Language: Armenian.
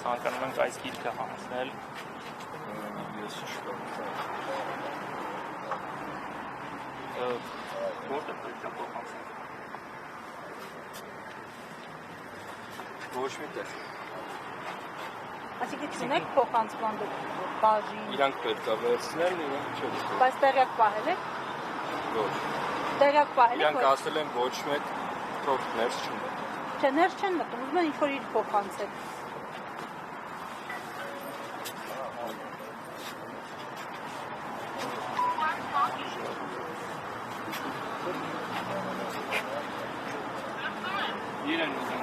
Ցանկանում ենք այս գիրքը հանձնել որտեղ պետք է փոխանցենք ոչ մի տեղ Այսինքն չունեք փոխանցման բաժին իրանք պետք է վերցնեն իրանք չեն բայց տեղյակ պահել եք ոչ տեղյակ պահել եք իրանք ասել են ոչ մեկ թող ներս չունեն չէ ներս չեն մտնում ուզում են ինչ-որ իր փոխանցել Իրեն ուզում